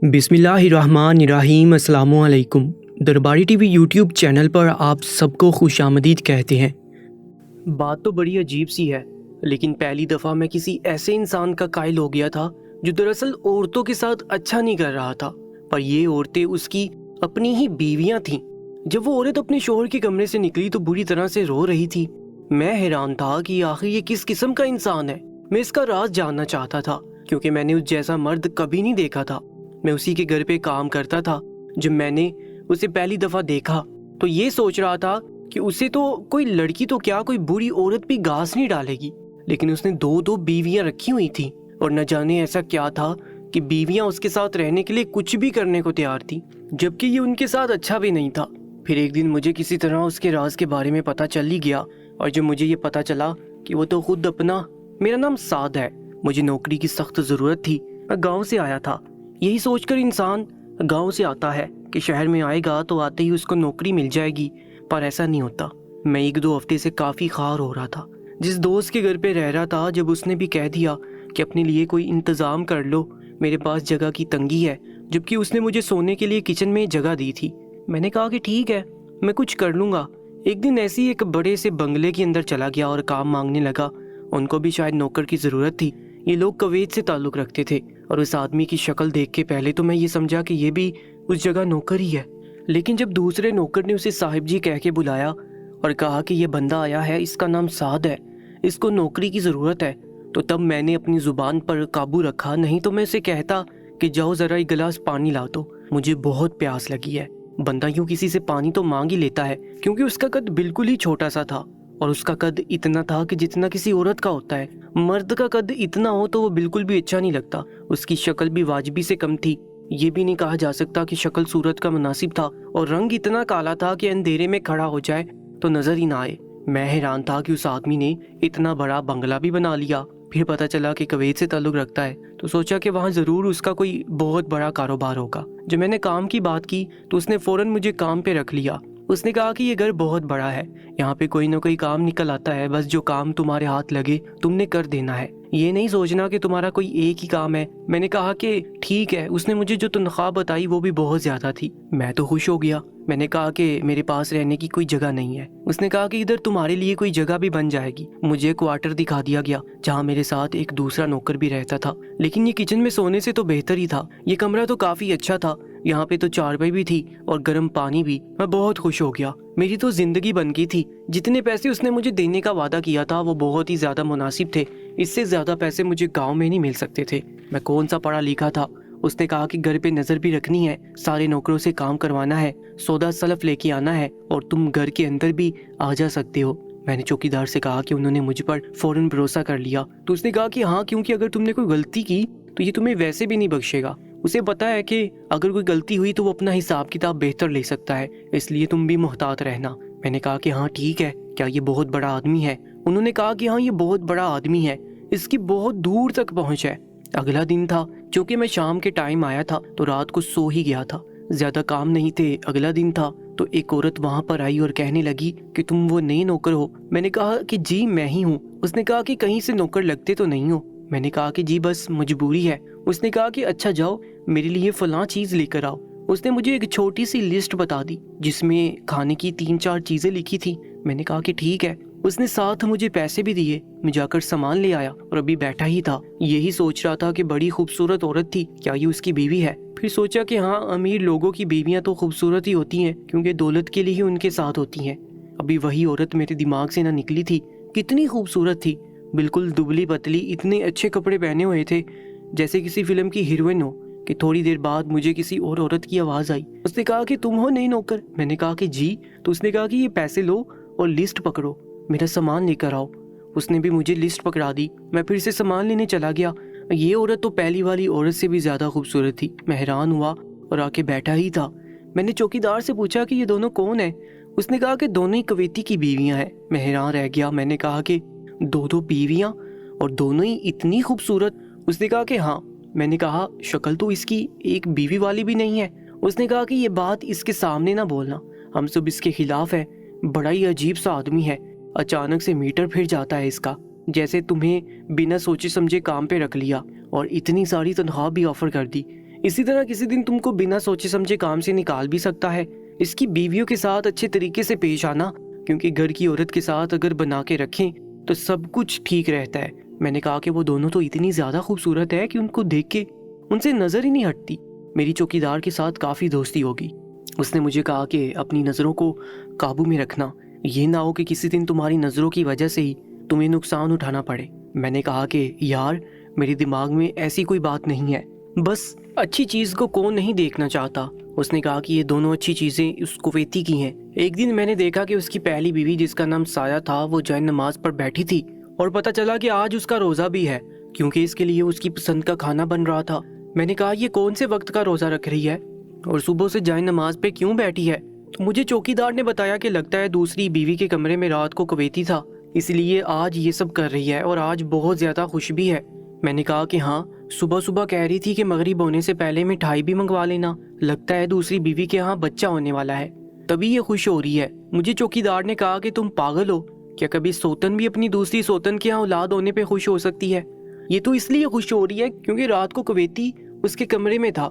बिस्मिल्लाहिर्रहमानिर्रहीम। अस्सलामु अलैकुम। दरबारी टीवी यूट्यूब चैनल पर आप सबको खुशामदीद कहते हैं। बात तो बड़ी अजीब सी है, लेकिन पहली दफ़ा मैं किसी ऐसे इंसान का कायल हो गया था जो दरअसल औरतों के साथ अच्छा नहीं कर रहा था, पर ये औरतें उसकी अपनी ही बीवियां थीं। जब वो औरत अपने शोहर के कमरे से निकली तो बुरी तरह से रो रही थी। मैं हैरान था कि आखिर ये किस किस्म का इंसान है। मैं इसका राज जानना चाहता था, क्योंकि मैंने उस जैसा मर्द कभी नहीं देखा था। मैं उसी के घर पे काम करता था। जब मैंने उसे पहली दफ़ा देखा तो ये सोच रहा था कि उसे तो कोई लड़की तो क्या, कोई बुरी औरत भी घास नहीं डालेगी, लेकिन उसने दो दो बीवियां रखी हुई थी और न जाने ऐसा क्या था कि बीवियां उसके साथ रहने के लिए कुछ भी करने को तैयार थी, जबकि ये उनके साथ अच्छा भी नहीं था। फिर एक दिन मुझे किसी तरह उसके राज के बारे में पता चल ही गया, और जब मुझे ये पता चला कि वो तो खुद अपना, मेरा नाम साद है, मुझे नौकरी की सख्त ज़रूरत थी। मैं गाँव से आया था। यही सोचकर इंसान गांव से आता है कि शहर में आएगा तो आते ही उसको नौकरी मिल जाएगी, पर ऐसा नहीं होता। मैं एक दो हफ्ते से काफ़ी ख़ार हो रहा था। जिस दोस्त के घर पे रह रहा था, जब उसने भी कह दिया कि अपने लिए कोई इंतज़ाम कर लो, मेरे पास जगह की तंगी है, जबकि उसने मुझे सोने के लिए किचन में जगह दी थी, मैंने कहा कि ठीक है, मैं कुछ कर लूँगा। एक दिन ऐसे ही एक बड़े से बंगले के अंदर चला गया और काम मांगने लगा। उनको भी शायद नौकर की ज़रूरत थी। ये लोग कुवैत से ताल्लुक़ रखते थे, और उस आदमी की शक्ल देख के पहले तो मैं ये समझा कि ये भी उस जगह नौकर ही है। लेकिन जब दूसरे नौकर ने उसे साहिब जी कह के बुलाया और कहा कि ये बंदा आया है, इसका नाम साद है, इसको नौकरी की ज़रूरत है, तो तब मैंने अपनी ज़ुबान पर काबू रखा। नहीं तो मैं उसे कहता कि जाओ ज़रा एक गिलास पानी ला दो, मुझे बहुत प्यास लगी है। बंदा यूँ किसी से पानी तो मांग ही लेता है, क्योंकि उसका कद बिल्कुल ही छोटा सा था, और उसका कद इतना था कि जितना किसी औरत का होता है। मर्द का कद इतना हो तो वो बिल्कुल भी अच्छा नहीं लगता। उसकी शक्ल भी वाजिबी से कम थी। ये भी नहीं कहा जा सकता कि शक्ल सूरत का मुनासिब था, और रंग इतना काला था कि अंधेरे में खड़ा हो जाए तो नजर ही ना आए। मैं हैरान था कि उस आदमी ने इतना बड़ा बंगला भी बना लिया। फिर पता चला कि कुवैत से ताल्लुक़ रखता है, तो सोचा कि वहाँ ज़रूर उसका कोई बहुत बड़ा कारोबार होगा। जब मैंने काम की बात की तो उसने फ़ौरन मुझे काम पे रख लिया। उसने कहा कि ये घर बहुत बड़ा है, यहाँ पे कोई ना कोई काम निकल आता है, बस जो काम तुम्हारे हाथ लगे तुमने कर देना है, ये नहीं सोचना कि तुम्हारा कोई एक ही काम है। मैंने कहा कि ठीक है। उसने मुझे जो तनख्वाह बताई वो भी बहुत ज़्यादा थी। मैं तो खुश हो गया। मैंने कहा कि मेरे पास रहने की कोई जगह नहीं है। उसने कहा कि इधर तुम्हारे लिए कोई जगह भी बन जाएगी। मुझे क्वार्टर दिखा दिया गया, जहाँ मेरे साथ एक दूसरा नौकर भी रहता था, लेकिन ये किचन में सोने से तो बेहतर ही था। ये कमरा तो काफ़ी अच्छा था, यहाँ पे तो चारपाई भी थी और गर्म पानी भी। मैं बहुत खुश हो गया। मेरी तो जिंदगी बन गई थी। जितने पैसे उसने मुझे देने का वादा किया था वो बहुत ही ज्यादा मुनासिब थे। इससे ज्यादा पैसे मुझे गांव में नहीं मिल सकते थे। मैं कौन सा पढ़ा लिखा था। उसने कहा कि घर पे नजर भी रखनी है, सारे नौकरों से काम करवाना है, सौदा सलफ लेके आना है, और तुम घर के अंदर भी आ जा सकते हो। मैंने चौकीदार से कहा कि उन्होंने मुझ पर फौरन भरोसा कर लिया। तो उसने कहा कि हाँ, क्योंकि अगर तुमने कोई गलती की तो ये तुम्हें वैसे भी नहीं बख्शेगा। उसे पता है कि अगर कोई गलती हुई तो वो अपना हिसाब किताब बेहतर ले सकता है, इसलिए तुम भी मुहतात रहना। मैंने कहा कि हाँ ठीक है। क्या ये बहुत बड़ा आदमी है? उन्होंने कहा कि हाँ, ये बहुत बड़ा आदमी है, इसकी बहुत दूर तक पहुंच है। अगला दिन था। चूंकि मैं शाम के टाइम आया था तो रात को सो ही गया था, ज्यादा काम नहीं थे। अगला दिन था तो एक औरत वहां पर आई और कहने लगी कि तुम वो नए नौकर हो? मैंने कहा कि जी मैं ही हूँ। उसने कहा कि कहीं से नौकर लगते तो नहीं हो? मैंने कहा कि जी बस मजबूरी है। उसने कहा कि अच्छा जाओ, मेरे लिए फलां चीज लेकर आओ। उसने मुझे एक छोटी सी लिस्ट बता दी जिसमें खाने की 3-4 चीजें लिखी थी। मैंने कहा कि ठीक है। उसने साथ मुझे पैसे भी दिए। मैं जाकर सामान ले आया और अभी बैठा ही था, यही सोच रहा था कि बड़ी खूबसूरत औरत थी, क्या ये उसकी बीवी है? फिर सोचा कि हाँ, अमीर लोगों की बीवियां तो खूबसूरत ही होती हैं, क्योंकि दौलत के लिए ही उनके साथ होती हैं। अभी वही औरत मेरे दिमाग से ना निकली थी। कितनी खूबसूरत थी, बिल्कुल दुबली पतली, इतने अच्छे कपड़े पहने हुए थे जैसे किसी फिल्म की हीरोइन हो। कि थोड़ी देर बाद मुझे किसी और औरत की आवाज़ आई। उसने कहा कि तुम हो नई नौकर? मैंने कहा कि जी। तो उसने कहा कि ये पैसे लो और लिस्ट पकड़ो, मेरा सामान लेकर आओ। उसने भी मुझे लिस्ट पकड़ा दी। मैं फिर से सामान लेने चला गया। ये औरत तो पहली वाली औरत से भी ज़्यादा खूबसूरत थी। मैं हैरान हुआ और आके बैठा ही था। मैंने चौकीदार से पूछा कि ये दोनों कौन है? उसने कहा कि दोनों ही कुवैती की बीवियाँ हैं। मैं हैरान रह गया। मैंने कहा कि दो बीवियाँ और दोनों ही इतनी खूबसूरत? उसने कहा कि हाँ। मैंने कहा शक्ल तो इसकी एक बीवी वाली भी नहीं है। उसने कहा कि ये बात इसके सामने ना बोलना, हम सब इसके खिलाफ है। बड़ा ही अजीब सा आदमी है, अचानक से मीटर फिर जाता है इसका, जैसे तुम्हें बिना सोचे समझे काम पे रख लिया और इतनी सारी तनख्वाह भी ऑफर कर दी। इसी तरह किसी दिन तुमको बिना सोचे समझे काम से निकाल भी सकता है। इसकी बीवियों के साथ अच्छे तरीके से पेश आना, क्योंकि घर की औरत के साथ अगर बना के रखें तो सब कुछ ठीक रहता है। मैंने कहा कि वो दोनों तो इतनी ज़्यादा खूबसूरत है कि उनको देख के उनसे नज़र ही नहीं हटती। मेरी चौकीदार के साथ काफ़ी दोस्ती होगी। उसने मुझे कहा कि अपनी नज़रों को काबू में रखना, ये ना हो कि किसी दिन तुम्हारी नज़रों की वजह से ही तुम्हें नुकसान उठाना पड़े। मैंने कहा कि यार, मेरे दिमाग में ऐसी कोई बात नहीं है, बस अच्छी चीज़ को कौन नहीं देखना चाहता। उसने कहा कि ये दोनों अच्छी चीज़ें उस कुवैती की हैं। एक दिन मैंने देखा कि उसकी पहली बीवी, जिसका नाम साया था, वो जय नमाज पर बैठी थी और पता चला कि आज उसका रोज़ा भी है, क्योंकि इसके लिए उसकी पसंद का खाना बन रहा था। मैंने कहा, ये कौन से वक्त का रोज़ा रख रही है और सुबह से जय नमाज पे क्यों बैठी है? तो मुझे चौकीदार ने बताया कि लगता है दूसरी बीवी के कमरे में रात को कुवैती था, इसलिए आज ये सब कर रही है और आज बहुत ज़्यादा खुश भी है। मैंने कहा कि हाँ, सुबह सुबह कह रही थी कि मगरिब होने से पहले मिठाई भी मंगवा लेना, लगता है दूसरी बीवी के यहाँ बच्चा होने वाला है, तभी ये खुश हो रही है। मुझे चौकीदार ने कहा कि तुम पागल हो क्या? कभी सोतन भी अपनी दूसरी सोतन के यहाँ औलाद होने पे खुश हो सकती है? ये तो इसलिए खुश हो रही है क्योंकि रात को कुवैती उसके कमरे में था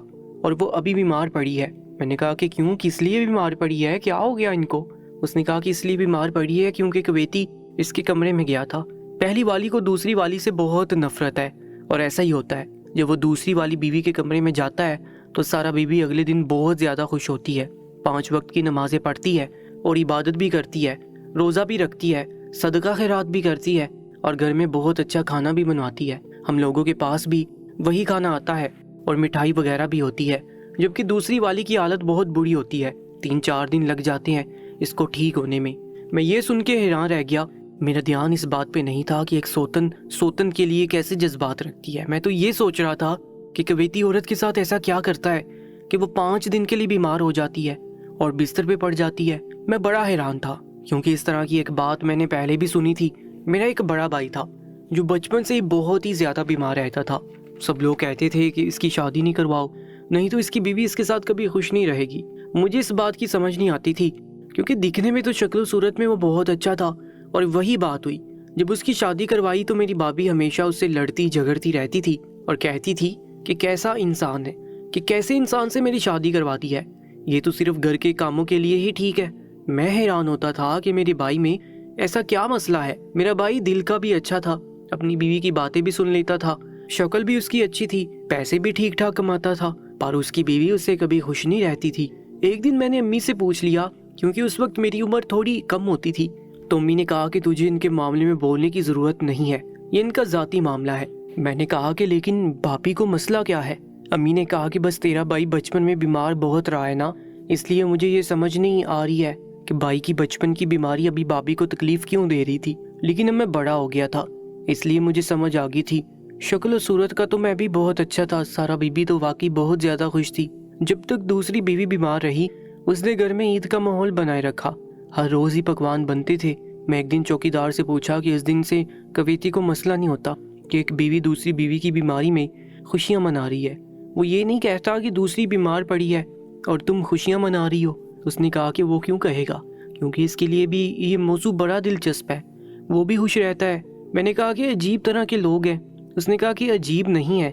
और वो अभी बीमार पड़ी है। मैंने कहा कि क्यों, किस लिए बीमार पड़ी है, क्या हो गया इनको? उसने कहा कि इसलिए बीमार पड़ी है क्योंकि कुवैती इसके कमरे में गया था। पहली वाली को दूसरी वाली से बहुत नफरत है और ऐसा ही होता है, जब वो दूसरी वाली बीवी के कमरे में जाता है तो सारा बीवी अगले दिन बहुत ज़्यादा खुश होती है। 5 वक्त की नमाजें पढ़ती है और इबादत भी करती है, रोज़ा भी रखती है, सदका खैरात भी करती है और घर में बहुत अच्छा खाना भी बनवाती है। हम लोगों के पास भी वही खाना आता है और मिठाई वगैरह भी होती है। जबकि दूसरी वाली की हालत बहुत बुरी होती है, 3-4 दिन लग जाते हैं इसको ठीक होने में। मैं ये सुन के हैरान रह गया। मेरा ध्यान इस बात पे नहीं था कि एक सोतन के लिए कैसे जज्बात रखती है। मैं तो ये सोच रहा था कि कुवैती औरत के साथ ऐसा क्या करता है कि वो 5 दिन के लिए बीमार हो जाती है और बिस्तर पे पड़ जाती है। मैं बड़ा हैरान था, क्योंकि इस तरह की एक बात मैंने पहले भी सुनी थी। मेरा एक बड़ा भाई था जो बचपन से ही बहुत ही ज़्यादा बीमार रहता था। सब लोग कहते थे कि इसकी शादी नहीं करवाओ, नहीं तो इसकी बीवी इसके साथ कभी खुश नहीं रहेगी। मुझे इस बात की समझ नहीं आती थी, क्योंकि दिखने में तो शक्ल सूरत में वो बहुत अच्छा था। और वही बात हुई, जब उसकी शादी करवाई तो मेरी भाभी हमेशा उससे लड़ती झगड़ती रहती थी और कहती थी कि कैसा इंसान है, कि कैसे इंसान से मेरी शादी करवाती है, ये तो सिर्फ घर के कामों के लिए ही ठीक है। मैं हैरान होता था कि मेरे भाई में ऐसा क्या मसला है। मेरा भाई दिल का भी अच्छा था, अपनी बीवी की बातें भी सुन लेता था, शक्ल भी उसकी अच्छी थी, पैसे भी ठीक ठाक कमाता था, पर उसकी बीवी उससे कभी खुश नहीं रहती थी। एक दिन मैंने अम्मी से पूछ लिया, क्योंकि उस वक्त मेरी उम्र थोड़ी कम होती थी, तो अम्मी ने कहा कि तुझे इनके मामले में बोलने की ज़रूरत नहीं है, ये इनका ज़ाती मामला है। मैंने कहा कि लेकिन भाभी को मसला क्या है? अम्मी ने कहा कि बस तेरा भाई बचपन में बीमार बहुत रहा है ना, इसलिए मुझे ये समझ नहीं आ रही है कि भाई की बचपन की बीमारी अभी भाभी को तकलीफ क्यों दे रही थी। लेकिन अब मैं बड़ा हो गया था, इसलिए मुझे समझ आ गई थी। शक्ल और सूरत का तो मैं भी बहुत अच्छा था, सारा बीबी तो वाकई बहुत ज़्यादा खुश थी। जब तक दूसरी बीवी बीमार रही, उसने घर में ईद का माहौल बनाए रखा, हर रोज़ ही पकवान बनते थे। मैं एक दिन चौकीदार से पूछा कि इस दिन से कुवैती को मसला नहीं होता कि एक बीवी दूसरी बीवी की बीमारी में खुशियाँ मना रही है, वो ये नहीं कहता कि दूसरी बीमार पड़ी है और तुम खुशियाँ मना रही हो। उसने कहा कि वो क्यों कहेगा, क्योंकि इसके लिए भी ये मौजू बड़ा दिलचस्प है, वो भी खुश रहता है। मैंने कहा कि अजीब तरह के लोग हैं। उसने कहा कि अजीब नहीं है,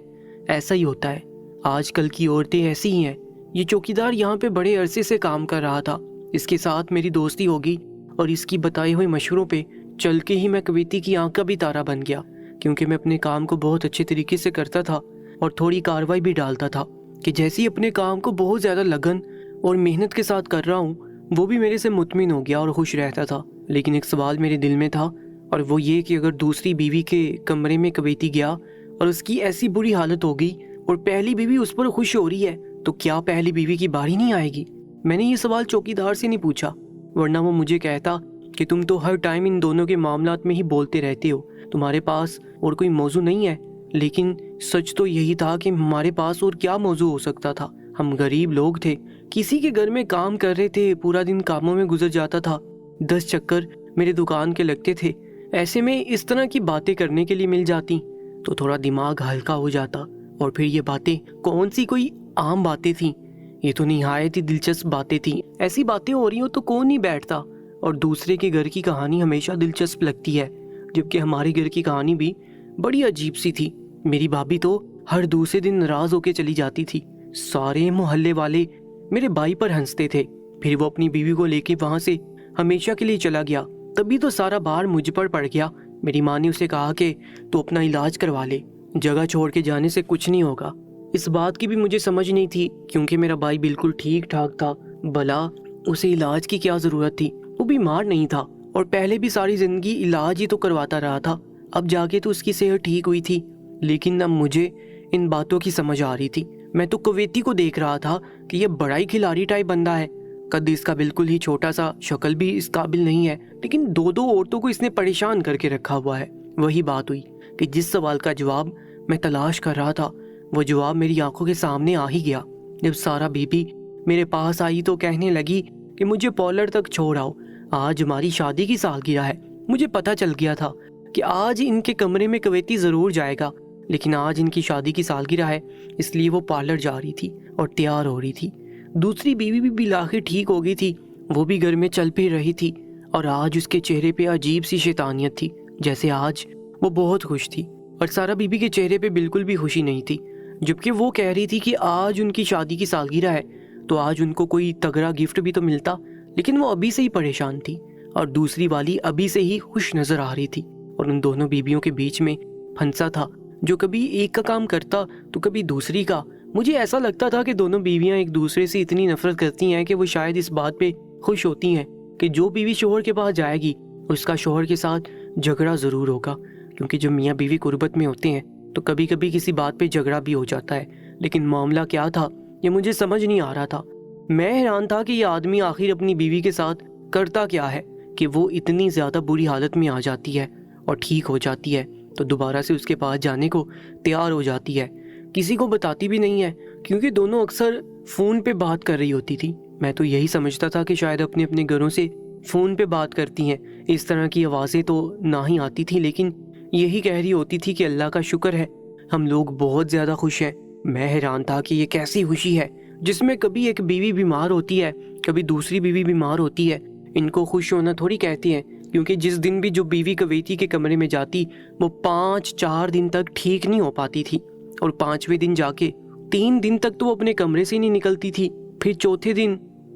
ऐसा ही होता है, आजकल की औरतें ऐसी ही हैं। ये चौकीदार यहाँ पे बड़े अरसे से काम कर रहा था, इसके साथ मेरी दोस्ती होगी और इसकी बताए हुए मशवरों पे चल के ही मैं कुवैती की आंख का भी तारा बन गया, क्योंकि मैं अपने काम को बहुत अच्छे तरीके से करता था और थोड़ी कार्रवाई भी डालता था कि जैसे ही अपने काम को बहुत ज़्यादा लगन और मेहनत के साथ कर रहा हूँ, वो भी मेरे से मुतमिन हो गया और खुश रहता था। लेकिन एक सवाल मेरे दिल में था, और वो ये कि अगर दूसरी बीवी के कमरे में कुवैती गया और उसकी ऐसी बुरी हालत हो गई और पहली बीवी उस पर खुश हो रही है, तो क्या पहली बीवी की बारी नहीं आएगी? मैंने ये सवाल चौकीदार से नहीं पूछा, वरना वो मुझे कहता कि तुम तो हर टाइम इन दोनों के मामलात में ही बोलते रहते हो, तुम्हारे पास और कोई मौजू नहीं है। लेकिन सच तो यही था कि हमारे पास और क्या मौजू हो सकता था। हम गरीब लोग थे, किसी के घर में काम कर रहे थे, पूरा दिन कामों में गुजर जाता था, 10 चक्कर मेरे दुकान के लगते थे। ऐसे में इस तरह की बातें करने के लिए मिल जाती तो थोड़ा दिमाग हल्का हो जाता। और फिर ये बातें कौन सी कोई आम बातें थी, ये तो निहायत ही दिलचस्प बातें थी। ऐसी बातें हो रही हो तो कौन नहीं बैठता, और दूसरे के घर की कहानी हमेशा दिलचस्प लगती है, जबकि हमारे घर की कहानी भी बड़ी अजीब सी थी। मेरी भाभी तो हर दूसरे दिन नाराज होके चली जाती थी, سارے محلے والے میرے بھائی پر ہنستے تھے۔ پھر وہ اپنی بیوی کو لے کے وہاں سے ہمیشہ کے لیے چلا گیا۔ تبھی تو سارا بار مجھ پر پڑ گیا۔ میری ماں نے اسے کہا کہ تو اپنا علاج کروا لے، جگہ چھوڑ کے جانے سے کچھ نہیں ہوگا۔ اس بات کی بھی مجھے سمجھ نہیں تھی کیونکہ میرا بھائی بالکل ٹھیک ٹھاک تھا، بھلا اسے علاج کی کیا ضرورت تھی؟ وہ بیمار نہیں تھا اور پہلے بھی ساری زندگی علاج ہی تو کرواتا رہا تھا، اب جا کے تو اس کی صحت ٹھیک ہوئی تھی۔ لیکن اب مجھے ان باتوں کی سمجھ آ رہی تھی۔ میں تو کویتی کو دیکھ رہا تھا کہ یہ بڑا ہی کھلاڑی ٹائپ بندہ ہے، قد اس کا بالکل ہی چھوٹا سا، شکل بھی اس قابل نہیں ہے، لیکن دو دو عورتوں کو اس نے پریشان کر کے رکھا ہوا ہے۔ وہی بات ہوئی کہ جس سوال کا جواب میں تلاش کر رہا تھا وہ جواب میری آنکھوں کے سامنے آ ہی گیا۔ جب سارا بی بی میرے پاس آئی تو کہنے لگی کہ مجھے پارلر تک چھوڑ آؤ، آج ہماری شادی کی سالگرہ ہے۔ مجھے پتہ چل گیا تھا کہ آج ان کے کمرے میں کویتی ضرور جائے گا، لیکن آج ان کی شادی کی سالگرہ ہے، اس لیے وہ پارلر جا رہی تھی اور تیار ہو رہی تھی۔ دوسری بیوی بھی بالآخر ٹھیک ہو گئی تھی، وہ بھی گھر میں چل پھر رہی تھی، اور آج اس کے چہرے پہ عجیب سی شیطانیت تھی، جیسے آج وہ بہت خوش تھی، اور سارا بی بی کے چہرے پہ بالکل بھی خوشی نہیں تھی، جبکہ وہ کہہ رہی تھی کہ آج ان کی شادی کی سالگرہ ہے تو آج ان کو کوئی تگڑا گفٹ بھی تو ملتا، لیکن وہ ابھی سے ہی پریشان تھی، اور دوسری والی ابھی سے ہی خوش نظر آ رہی تھی، اور ان دونوں بیویوں کے بیچ میں پھنسا تھا، جو کبھی ایک کا کام کرتا تو کبھی دوسری کا۔ مجھے ایسا لگتا تھا کہ دونوں بیویاں ایک دوسرے سے اتنی نفرت کرتی ہیں کہ وہ شاید اس بات پہ خوش ہوتی ہیں کہ جو بیوی شوہر کے پاس جائے گی اس کا شوہر کے ساتھ جھگڑا ضرور ہوگا، کیونکہ جب میاں بیوی قربت میں ہوتے ہیں تو کبھی کبھی کسی بات پہ جھگڑا بھی ہو جاتا ہے۔ لیکن معاملہ کیا تھا یہ مجھے سمجھ نہیں آ رہا تھا۔ میں حیران تھا کہ یہ آدمی آخر اپنی بیوی کے ساتھ کرتا کیا ہے کہ وہ اتنی زیادہ بری حالت میں آ جاتی ہے اور ٹھیک ہو جاتی ہے تو دوبارہ سے اس کے پاس جانے کو تیار ہو جاتی ہے، کسی کو بتاتی بھی نہیں ہے، کیونکہ دونوں اکثر فون پہ بات کر رہی ہوتی تھی۔ میں تو یہی سمجھتا تھا کہ شاید اپنے اپنے گھروں سے فون پہ بات کرتی ہیں، اس طرح کی آوازیں تو نہ ہی آتی تھی، لیکن یہی کہہ رہی ہوتی تھی کہ اللہ کا شکر ہے ہم لوگ بہت زیادہ خوش ہیں۔ میں حیران تھا کہ یہ کیسی خوشی ہے جس میں کبھی ایک بیوی بیمار ہوتی ہے، کبھی دوسری بیوی بیمار ہوتی ہے۔ ان کو خوش ہونا تھوڑی کہتے ہیں، کیونکہ جس دن بھی جو بیوی کویتی کے کمرے میں جاتی وہ 4 دن تک ٹھیک نہیں ہو پاتی تھی، اور 5ویں دن جا کے 3 دن تک تو وہ اپنے کمرے سے نہیں نکلتی تھی، پھر چوتھے دن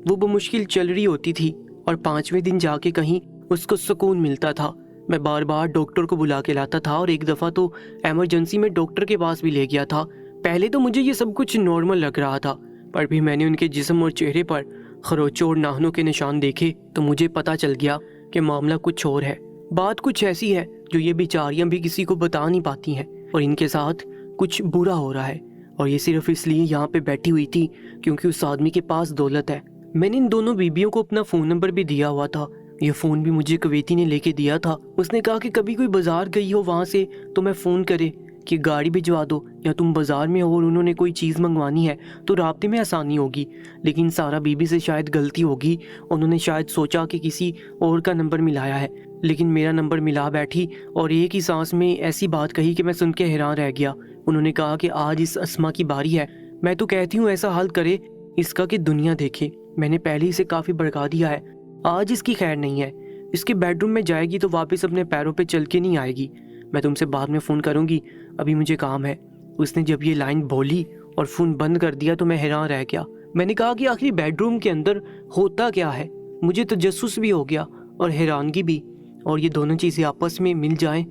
وہ بمشکل چل رہی ہوتی تھی، اور 5ویں دن جا کے کہیں اس کو سکون ملتا تھا۔ میں بار بار ڈاکٹر کو بلا کے لاتا تھا، اور ایک دفعہ تو ایمرجنسی میں ڈاکٹر کے پاس بھی لے گیا تھا۔ پہلے تو مجھے یہ سب کچھ نارمل لگ رہا تھا، پر بھی میں نے ان کے جسم اور چہرے پر خروچوں اور ناخنوں کے نشان دیکھے تو مجھے پتا چل گیا کہ معاملہ کچھ اور ہے۔ بات کچھ ایسی ہے جو یہ بیچاریاں بھی کسی کو بتا نہیں پاتی ہیں، اور ان کے ساتھ کچھ برا ہو رہا ہے، اور یہ صرف اس لیے یہاں پہ بیٹھی ہوئی تھی کیونکہ اس آدمی کے پاس دولت ہے۔ میں نے ان دونوں بیبیوں کو اپنا فون نمبر بھی دیا ہوا تھا، یہ فون بھی مجھے کویتی نے لے کے دیا تھا۔ اس نے کہا کہ کبھی کوئی بازار گئی ہو وہاں سے تو میں فون کرے کہ گاڑی بھجوا دو، یا تم بازار میں ہو اور انہوں نے کوئی چیز منگوانی ہے تو رابطے میں آسانی ہوگی۔ لیکن سارا بی بی سے شاید غلطی ہوگی، انہوں نے شاید سوچا کہ کسی اور کا نمبر ملایا ہے، لیکن میرا نمبر ملا بیٹھی اور ایک ہی سانس میں ایسی بات کہی کہ میں سن کے حیران رہ گیا۔ انہوں نے کہا کہ آج اس اسما کی باری ہے۔ میں تو کہتی ہوں ایسا حل کرے اس کا کہ دنیا دیکھے، میں نے پہلے اسے کافی بھڑکا دیا ہے، آج اس کی خیر نہیں ہے، اس کے بیڈ روم میں جائے گی تو واپس اپنے پیروں پہ چل کے نہیں آئے گی۔ میں تم سے بعد میں فون کروں گی، ابھی مجھے کام ہے۔ اس نے جب یہ لائن بولی اور فون بند کر دیا تو میں حیران رہ گیا۔ میں نے کہا کہ آخری بیڈ روم کے اندر ہوتا کیا ہے؟ مجھے تجسس بھی ہو گیا اور حیرانگی بھی، اور یہ دونوں چیزیں آپس میں مل جائیں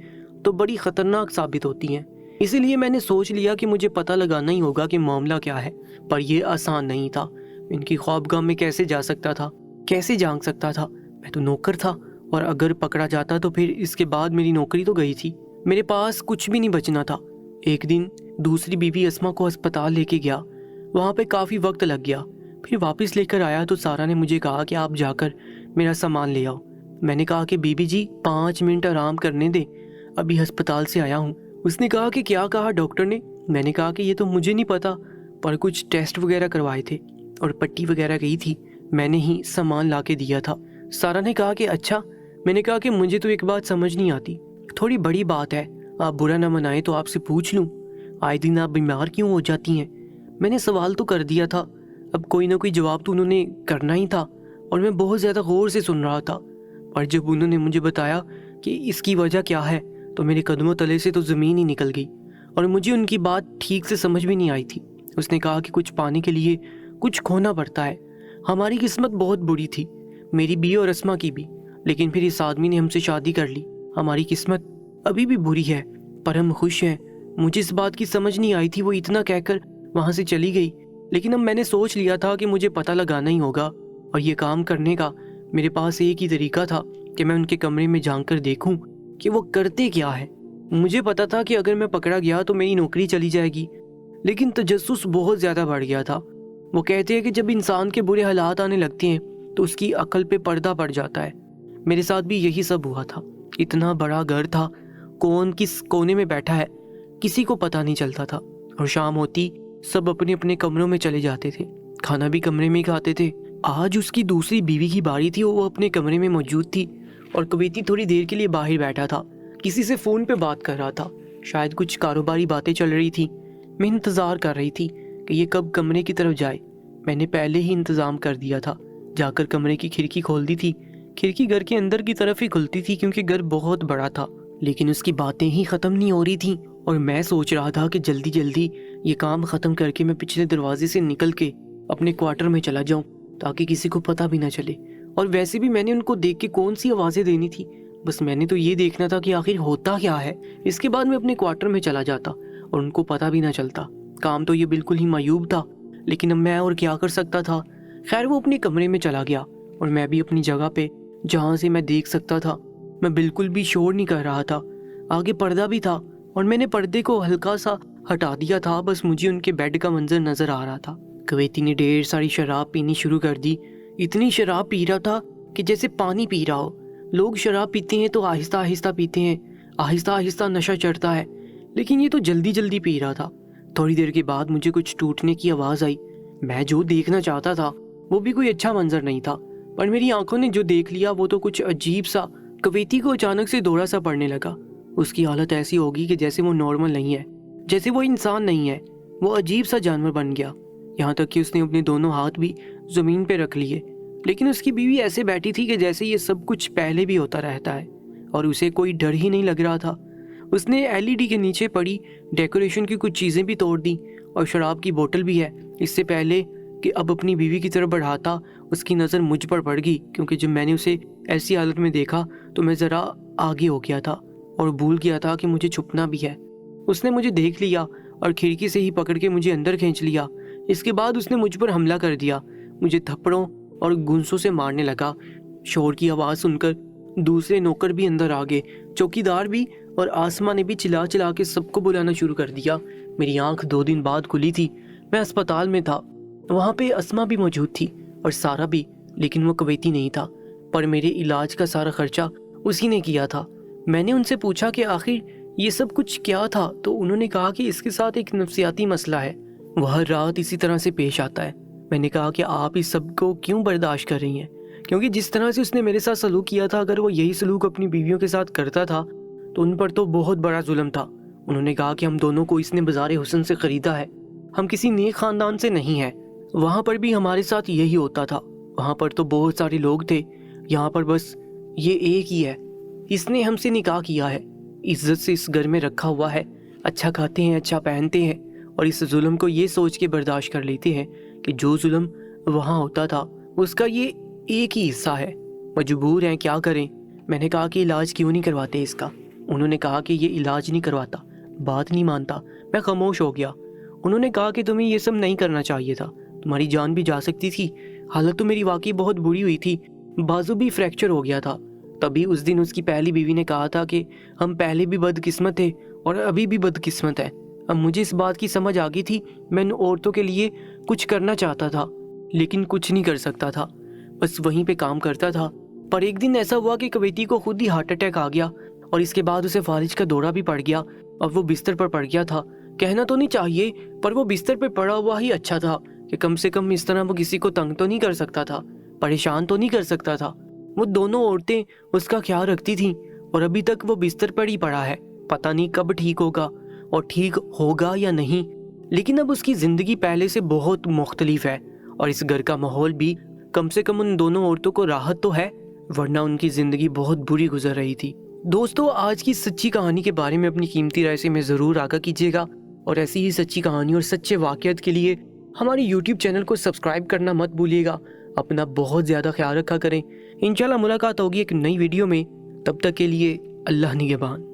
تو بڑی خطرناک ثابت ہوتی ہیں۔ اسی لیے میں نے سوچ لیا کہ مجھے پتہ لگانا ہی ہوگا کہ معاملہ کیا ہے، پر یہ آسان نہیں تھا۔ ان کی خوابگاہ میں کیسے جا سکتا تھا، کیسے جان سکتا تھا؟ میں تو نوکر تھا، اور اگر پکڑا جاتا تو پھر اس کے بعد میری نوکری تو گئی تھی، میرے پاس کچھ بھی نہیں بچنا تھا۔ ایک دن دوسری بیوی اسما کو ہسپتال لے کے گیا، وہاں پہ کافی وقت لگ گیا، پھر واپس لے کر آیا تو سارا نے مجھے کہا کہ آپ جا کر میرا سامان لے آؤ۔ میں نے کہا کہ بی بی جی 5 منٹ آرام کرنے دیں، ابھی ہسپتال سے آیا ہوں۔ اس نے کہا کہ کیا کہا ڈاکٹر نے؟ میں نے کہا کہ یہ تو مجھے نہیں پتا، پر کچھ ٹیسٹ وغیرہ کروائے تھے اور پٹی وغیرہ گئی تھی، میں نے ہی سامان لا کے دیا تھا۔ سارا نے کہا کہ اچھا۔ میں نے کہا کہ مجھے تو ایک بات سمجھ نہیں آتی، تھوڑی بڑی بات ہے، آپ برا نہ منائیں تو آپ سے پوچھ لوں، آئے دن آپ بیمار کیوں ہو جاتی ہیں؟ میں نے سوال تو کر دیا تھا، اب کوئی نہ کوئی جواب تو انہوں نے کرنا ہی تھا، اور میں بہت زیادہ غور سے سن رہا تھا، اور جب انہوں نے مجھے بتایا کہ اس کی وجہ کیا ہے تو میرے قدموں تلے سے تو زمین ہی نکل گئی، اور مجھے ان کی بات ٹھیک سے سمجھ بھی نہیں آئی تھی۔ اس نے کہا کہ کچھ پانے کے لیے کچھ کھونا پڑتا ہے. ہماری قسمت بہت بری تھی، میری بھی اور اسما کی بھی، لیکن پھر اس آدمی نے ہم سے شادی کر لی. ہماری قسمت ابھی بھی بری ہے پر ہم خوش ہیں. مجھے اس بات کی سمجھ نہیں آئی تھی، وہ اتنا کہہ کر وہاں سے چلی گئی. لیکن اب میں نے سوچ لیا تھا کہ مجھے پتہ لگانا ہی ہوگا، اور یہ کام کرنے کا میرے پاس ایک ہی طریقہ تھا کہ میں ان کے کمرے میں جھانک کر دیکھوں کہ وہ کرتے کیا ہے. مجھے پتا تھا کہ اگر میں پکڑا گیا تو میری نوکری چلی جائے گی، لیکن تجسس بہت زیادہ بڑھ گیا تھا. وہ کہتے ہیں کہ جب انسان کے برے حالات آنے لگتے ہیں تو اس کی عقل پہ پردہ پڑ جاتا ہے. میرے ساتھ بھی یہی سب ہوا تھا. اتنا بڑا گھر تھا، کون کس کونے میں بیٹھا ہے کسی کو پتہ نہیں چلتا تھا، اور شام ہوتی سب اپنے اپنے کمروں میں چلے جاتے تھے، کھانا بھی کمرے میں ہی کھاتے تھے. آج اس کی دوسری بیوی کی باری تھی، وہ اپنے کمرے میں موجود تھی اور کویتی تھوڑی دیر کے لیے باہر بیٹھا تھا، کسی سے فون پہ بات کر رہا تھا. شاید کچھ کاروباری باتیں چل رہی تھی. میں انتظار کر رہی تھی کہ یہ کب کمرے کی طرف جائے. میں نے پہلے ہی انتظام کر دیا تھا، جا کر کمرے کی کھڑکی کھول دی تھی. کھڑکی گھر کے اندر کی طرف ہی کھلتی تھی کیونکہ گھر بہت بڑا تھا، لیکن اس کی باتیں ہی ختم نہیں ہو رہی تھیں. اور میں سوچ رہا تھا کہ جلدی جلدی یہ کام ختم کر کے میں پچھلے دروازے سے نکل کے اپنے کوارٹر میں چلا جاؤں تاکہ کسی کو پتہ بھی نہ چلے. اور ویسے بھی میں نے ان کو دیکھ کے کون سی آوازیں دینی تھی، بس میں نے تو یہ دیکھنا تھا کہ آخر ہوتا کیا ہے. اس کے بعد میں اپنے کوارٹر میں چلا جاتا اور ان کو پتہ بھی نہ چلتا. کام تو یہ بالکل ہی معیوب تھا، لیکن اب میں اور کیا کر سکتا تھا. خیر وہ اپنے کمرے میں چلا گیا اور میں بھی اپنی جگہ پہ جہاں سے میں دیکھ سکتا تھا. میں بالکل بھی شور نہیں کر رہا تھا. آگے پردہ بھی تھا اور میں نے پردے کو ہلکا سا ہٹا دیا تھا، بس مجھے ان کے بیڈ کا منظر نظر آ رہا تھا. کویتی نے ڈھیر ساری شراب پینی شروع کر دی. اتنی شراب پی رہا تھا کہ جیسے پانی پی رہا ہو. لوگ شراب پیتے ہیں تو آہستہ آہستہ پیتے ہیں، آہستہ آہستہ نشہ چڑھتا ہے، لیکن یہ تو جلدی جلدی پی رہا تھا. تھوڑی دیر کے بعد مجھے کچھ ٹوٹنے کی آواز آئی. میں جو دیکھنا چاہتا تھا وہ بھی کوئی اچھا منظر نہیں تھا، پر میری آنکھوں نے جو دیکھ لیا وہ تو کچھ عجیب سا. کویتی کو اچانک سے دورہ سا پڑنے لگا. اس کی حالت ایسی ہوگی کہ جیسے وہ نارمل نہیں ہے، جیسے وہ انسان نہیں ہے. وہ عجیب سا جانور بن گیا، یہاں تک کہ اس نے اپنے دونوں ہاتھ بھی زمین پہ رکھ لیے. لیکن اس کی بیوی ایسے بیٹھی تھی کہ جیسے یہ سب کچھ پہلے بھی ہوتا رہتا ہے اور اسے کوئی ڈر ہی نہیں لگ رہا تھا. اس نے LED کے نیچے پڑی ڈیکوریشن کی کچھ چیزیں بھی توڑ دیں اور شراب کی بوتل بھی ہے. اس سے پہلے کہ اب اپنی بیوی کی طرف بڑھاتا اس کی نظر مجھ پر پڑ گئی، کیونکہ جب میں نے اسے ایسی حالت میں دیکھا تو میں ذرا آگے ہو گیا تھا اور بھول گیا تھا کہ مجھے چھپنا بھی ہے. اس نے مجھے دیکھ لیا اور کھڑکی سے ہی پکڑ کے مجھے اندر کھینچ لیا. اس کے بعد اس نے مجھ پر حملہ کر دیا، مجھے تھپڑوں اور گنسوں سے مارنے لگا. شور کی آواز سن کر دوسرے نوکر بھی اندر آ گئے، چوکیدار بھی، اور آسمہ نے بھی چلا چلا کے سب کو بلانا شروع کر دیا. میری آنکھ 2 دن بعد کھلی تھی. میں اسپتال میں تھا. وہاں پہ اسمہ بھی موجود تھی اور سارا بھی، لیکن وہ کویتی نہیں تھا. پر میرے علاج کا سارا خرچہ اسی نے کیا تھا. میں نے ان سے پوچھا کہ آخر یہ سب کچھ کیا تھا، تو انہوں نے کہا کہ اس کے ساتھ ایک نفسیاتی مسئلہ ہے، وہ ہر رات اسی طرح سے پیش آتا ہے. میں نے کہا کہ آپ اس سب کو کیوں برداشت کر رہی ہیں، کیونکہ جس طرح سے اس نے میرے ساتھ سلوک کیا تھا، اگر وہ یہی سلوک اپنی بیویوں کے ساتھ کرتا تھا تو ان پر تو بہت بڑا ظلم تھا. انہوں نے کہا کہ ہم دونوں کو اس نے بازار حسن سے خریدا ہے، ہم کسی نیک خاندان سے نہیں ہیں. وہاں پر بھی ہمارے ساتھ یہی ہوتا تھا. وہاں پر تو بہت سارے لوگ تھے، یہاں پر بس یہ ایک ہی ہے. اس نے ہم سے نکاح کیا ہے، عزت سے اس گھر میں رکھا ہوا ہے، اچھا کھاتے ہیں، اچھا پہنتے ہیں، اور اس ظلم کو یہ سوچ کے برداشت کر لیتے ہیں کہ جو ظلم وہاں ہوتا تھا اس کا یہ ایک ہی حصہ ہے. مجبور ہیں، کیا کریں. میں نے کہا کہ علاج کیوں نہیں کرواتے اس کا. انہوں نے کہا کہ یہ علاج نہیں کرواتا، بات نہیں مانتا. میں خاموش ہو گیا. انہوں نے کہا کہ تمہیں یہ سب نہیں کرنا چاہیے تھا، تمہاری جان بھی جا سکتی تھی. حالت تو میری واقعی بہت بری ہوئی تھی، بازو بھی فریکچر ہو گیا تھا. تبھی اس دن اس کی پہلی بیوی نے کہا تھا کہ ہم پہلے بھی بدقسمت تھے اور ابھی بھی بدقسمت ہے. اب مجھے اس بات کی سمجھ آ گئی تھی. میں ان عورتوں کے لیے کچھ کرنا چاہتا تھا لیکن کچھ نہیں کر سکتا تھا، بس وہیں پہ کام کرتا تھا. پر ایک دن ایسا ہوا کہ کویتی کو خود ہی ہارٹ اٹیک آ گیا اور اس کے بعد اسے فالج کا دورہ بھی پڑ گیا اور وہ بستر پر پڑ گیا تھا. کہنا تو نہیں چاہیے پر وہ بستر پہ پڑا ہوا ہی اچھا تھا کہ کم سے کم اس طرح وہ کسی کو تنگ تو نہیں کر سکتا تھا، پریشان تو نہیں کر سکتا تھا. وہ دونوں عورتیں اس کا خیال رکھتی تھیں اور ابھی تک وہ بستر پر ہی پڑا ہے. پتہ نہیں کب ٹھیک ہوگا اور ٹھیک ہوگا یا نہیں. لیکن اب اس کی زندگی پہلے سے بہت مختلف ہے اور اس گھر کا ماحول بھی کم سے کم ان دونوں عورتوں کو راحت تو ہے، ورنہ ان کی زندگی بہت بری گزر رہی تھی. دوستو، آج کی سچی کہانی کے بارے میں اپنی قیمتی رائے سے میں ضرور آگاہ کیجیے گا. اور ایسی ہی سچی کہانی اور سچے واقعات کے لیے ہماری یوٹیوب چینل کو سبسکرائب کرنا مت بھولیے گا۔ اپنا بہت زیادہ خیال رکھا کریں۔ انشاءاللہ ملاقات ہوگی ایک نئی ویڈیو میں، تب تک کے لیے اللہ نگہبان۔